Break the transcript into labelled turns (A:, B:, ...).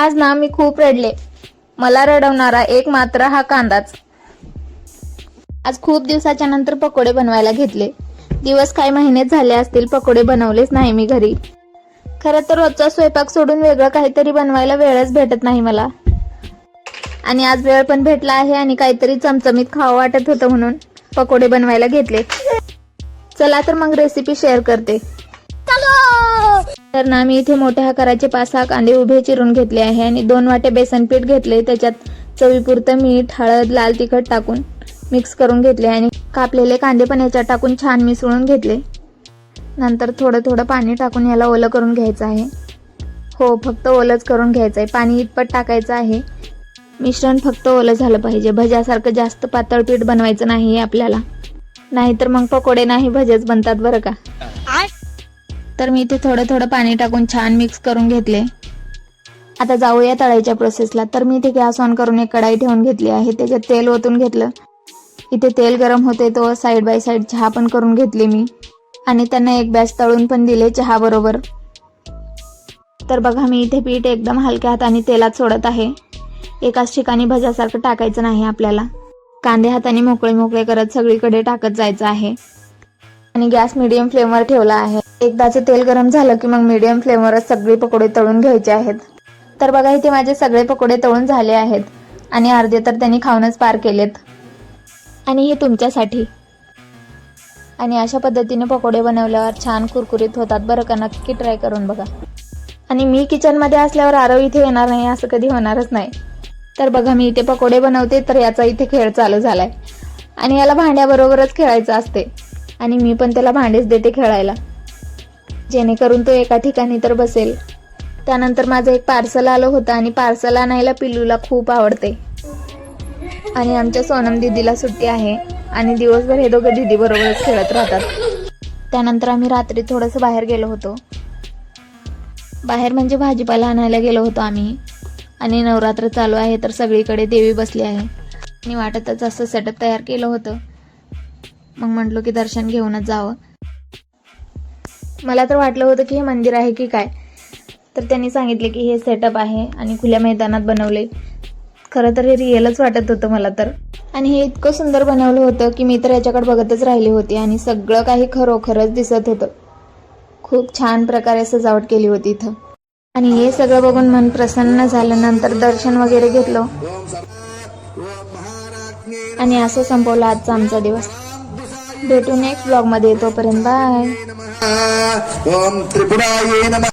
A: आज ना मी खूप रडले. मला रडवणारा एक मात्र हा कांदाच. आज खूप दिवसाच्या नंतर पकोडे बनवायला घेतले. दिवस काही महिने झाले असतील पकोडे बनवलेच नाही मी घरी. खरं तर रोजचा स्वयंपाक सोडून वेगळं काहीतरी बनवायला वेळच भेटत नाही मला. आणि आज वेळ पण भेटला आहे आणि काहीतरी चमचमीत खावं वाटत होतं म्हणून पकोडे बनवायला घेतले. चला तर मग रेसिपी शेअर करते. तर ना मी इथे मोठ्या आकाराचे 5-6 कांदे उभे चिरून घेतले आहे आणि 2 वाटे बेसन पीठ घेतले. त्याच्यात चवीपुरतं मीठ, हळद, लाल तिखट टाकून मिक्स करून घेतले आणि कापलेले कांदे पण याच्यात टाकून छान मिसळून घेतले. नंतर थोडं थोडं पाणी टाकून याला ओलं करून घ्यायचं आहे. हो, फक्त ओलंच करून घ्यायचं आहे, पाणी इतपत टाकायचं आहे. मिश्रण फक्त ओलं झालं पाहिजे. भज्यासारखं जास्त पातळ पीठ बनवायचं नाही आपल्याला, नाहीतर मग पकोडे नाही भजेच बनतात बरं का. तर मी इथे थोडं थोडं पाणी टाकून छान मिक्स करून घेतले. आता जाऊया तळायच्या प्रोसेसला. तर मी इथे गॅस ऑन करून एक कढाई ठेवून घेतली आहे. त्याच्यात तेल ओतून घेतलं. इथे तेल गरम होते तो साईड बाय साईड चहा पण करून घेतली मी आणि त्यांना एक बॅच तळून पण दिले चहा बरोबर. तर बघा मी इथे पीठ एकदम हलक्या हाताने तेलात सोडत आहे. एकाच ठिकाणी भज्यासारखं टाकायचं नाही आपल्याला. कांदे हाताने मोकळे मोकळे करत सगळीकडे टाकत जायचं आहे आणि गॅस मीडियम फ्लेमवर ठेवला आहे. एकदाचे तेल गरम झालं की मग मीडियम फ्लेमवरच सगळे पकोडे तळून घ्यायचे आहेत. तर बघा इथे माझे सगळे पकोडे तळून झाले आहेत आणि अर्धे तर त्यांनी खाऊनच पार केलेत. आणि हे तुमच्यासाठी. आणि अशा पद्धतीने पकोडे बनवल्यावर छान कुरकुरीत होतात बरं का. नक्की ट्राय करून बघा. आणि मी किचनमध्ये असल्यावर आरव इथे येणार नाही असं कधी होणारच नाही. तर बघा मी इथे पकोडे बनवते तर याचा इथे खेळ चालू झालाय आणि याला भांड्याबरोबरच खेळायचं असते आणि मी पण त्याला भांडेच देते खेळायला, जेणेकरून तो एका ठिकाणी तर बसेल. त्यानंतर माझं एक पार्सल आलं होतं आणि पार्सल आणायला पिल्लूला खूप आवडते. आणि आमच्या सोनम दीदीला सुट्टी आहे आणि दिवसभर हे दोघं दीदी बरोबरच खेळत राहतात. त्यानंतर आम्ही रात्री थोडंसं बाहेर गेलो होतो. बाहेर म्हणजे भाजीपाला आणायला गेलो होतो आम्ही. आणि नवरात्र चालू आहे तर सगळीकडे देवी बसली आहे आणि वाटतच असं सेटअप तयार केलं होतं. मग म्हटलो की दर्शन घेऊनच जावं. मला तर वाटलं होतं की हे मंदिर आहे की काय, तर त्यांनी सांगितले की हे सेटअप आहे आणि खुल्या मैदानात बनवले. खरं तर हे रिअलच वाटत होतं मला तर. आणि हे इतकं सुंदर बनवलं होतं की मी तर याच्याकडे बघतच राहिली होती आणि सगळं काही खरोखरच दिसत होतं. खूप छान प्रकारे सजावट केली होती इथं. आणि हे सगळं बघून मन प्रसन्न झाल्यानंतर दर्शन वगैरे घेतलं आणि असं संपवला आजचा आमचा दिवस. भेटू नेक्स्ट ब्लॉगमध्ये. तोपर्यंत बाय.